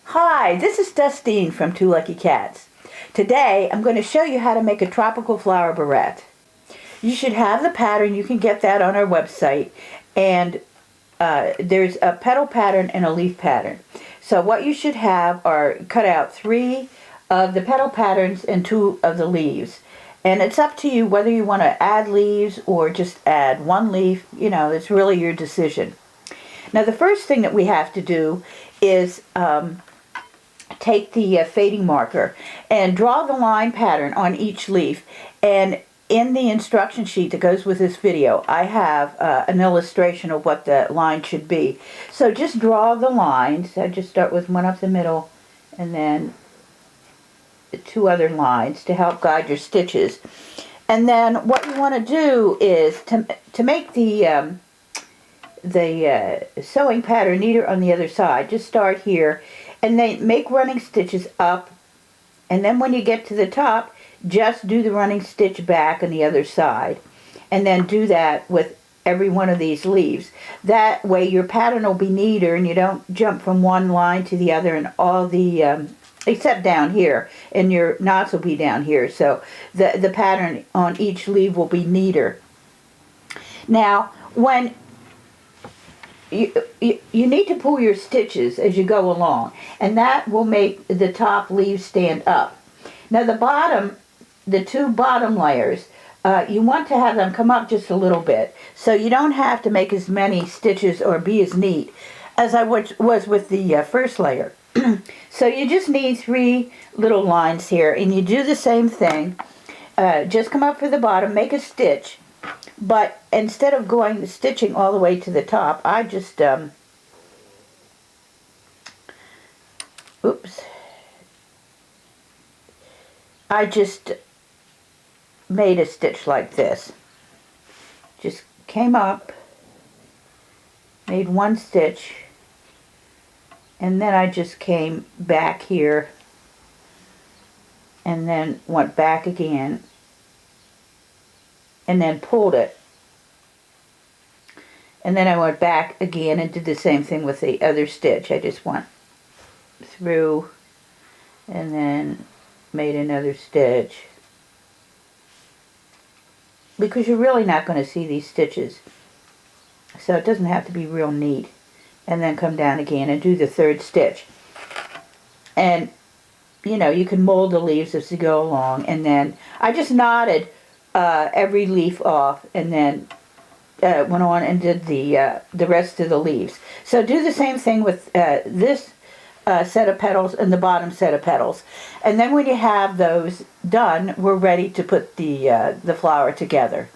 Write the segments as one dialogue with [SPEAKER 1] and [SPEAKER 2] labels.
[SPEAKER 1] Hi, this is Dustine from Two Lucky Cats. Today I'm going to show you how to make a tropical flower barrette. You should have the pattern. You can get that on our website, and there's a petal pattern and a leaf pattern. So what you should have are cut out 3 of the petal patterns and 2 of the leaves. And it's up to you whether you want to add leaves or just add 1 leaf. It's really your decision. Now the first thing that we have to do is take the fading marker and draw the line pattern on each leaf. And in the instruction sheet that goes with this video, I have an illustration of what the line should be. So just draw the lines. I just start with one up the middle and then 2 other lines to help guide your stitches. And then what you want to do is to make the sewing pattern neater on the other side. Just start here and then make running stitches up, and then when you get to the top, just do the running stitch back on the other side, and then do that with every one of these leaves. That way your pattern will be neater and you don't jump from one line to the other, and all the except down here, and your knots will be down here, so the pattern on each leaf will be neater. Now when you need to pull your stitches as you go along, and that will make the top leaves stand up. Now the 2 bottom layers, you want to have them come up just a little bit, so you don't have to make as many stitches or be as neat as I was with the first layer. So you just need 3 little lines here, and you do the same thing. Just come up for the bottom, make a stitch. But instead of stitching all the way to the top, I just, I just made a stitch like this. Just came up, made 1 stitch, and then I just came back here, and then went back again, and then pulled it, and then I went back again and did the same thing with the other stitch. I just went through and then made another stitch, because you're really not going to see these stitches, so it doesn't have to be real neat. And then come down again and do the 3rd stitch, and you can mold the leaves as you go along. And then I just knotted every leaf off, and then went on and did the rest of the leaves. So do the same thing with this set of petals and the bottom set of petals. And then when you have those done, we're ready to put the flower together.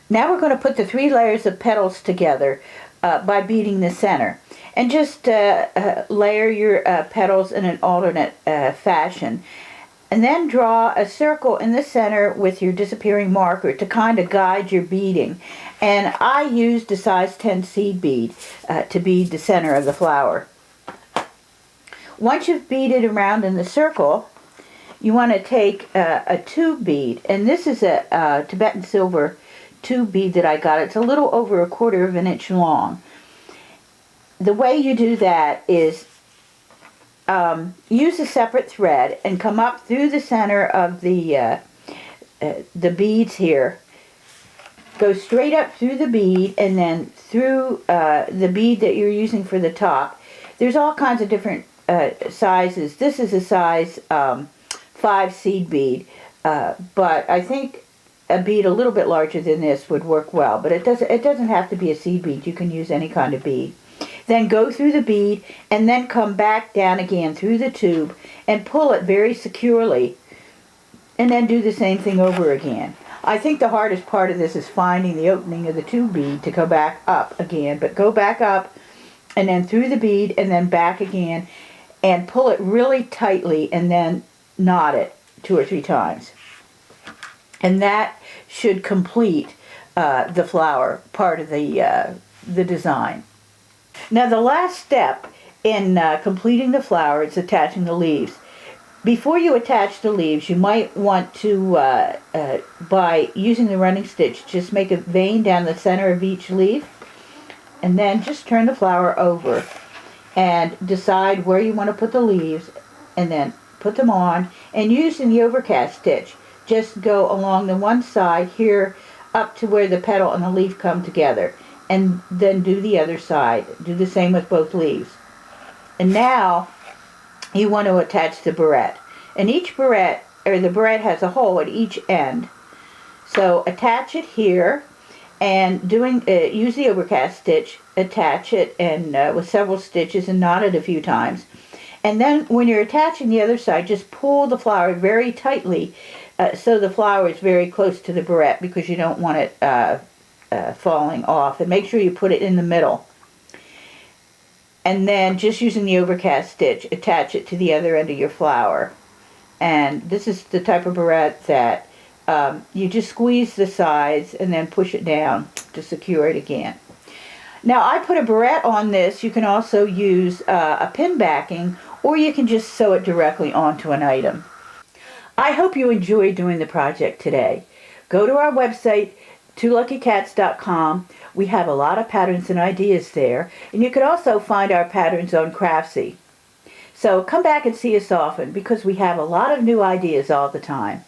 [SPEAKER 1] Now we're going to put the 3 layers of petals together by beading the center. And just layer your petals in an alternate fashion. And then draw a circle in the center with your disappearing marker to kind of guide your beading. And I used a size 10 seed bead to bead the center of the flower. Once you've beaded around in the circle, you want to take a tube bead. And this is a Tibetan silver tube bead that I got. It's a little over 1/4 of an inch long. The way you do that is use a separate thread and come up through the center of the beads here. Go straight up through the bead and then through the bead that you're using for the top. There's all kinds of different sizes. This is a size 5 seed bead, but I think a bead a little bit larger than this would work well. But it doesn't have to be a seed bead. You can use any kind of bead. Then go through the bead and then come back down again through the tube and pull it very securely, and then do the same thing over again. I think the hardest part of this is finding the opening of the tube bead to go back up again, but go back up and then through the bead and then back again, and pull it really tightly, and then knot it 2 or 3 times. And that should complete the flower part of the design. Now the last step in completing the flower is attaching the leaves. Before you attach the leaves, you might want to, by using the running stitch, just make a vein down the center of each leaf, and then just turn the flower over and decide where you want to put the leaves, and then put them on, and using the overcast stitch, just go along the one side here up to where the petal and the leaf come together, and then do the other side. Do the same with both leaves. And now you want to attach the barrette. And each barrette, or the barrette, has a hole at each end. So attach it here, and use the overcast stitch, attach it, and with several stitches, and knot it a few times. And then when you're attaching the other side, just pull the flower very tightly so the flower is very close to the barrette, because you don't want it falling off. And make sure you put it in the middle. And then just using the overcast stitch, attach it to the other end of your flower. And this is the type of barrette that you just squeeze the sides and then push it down to secure it again. Now I put a barrette on this. You can also use a pin backing, or you can just sew it directly onto an item. I hope you enjoyed doing the project today. Go to our website, twoluckycats.com. We have a lot of patterns and ideas there, and you can also find our patterns on Craftsy. So come back and see us often, because we have a lot of new ideas all the time.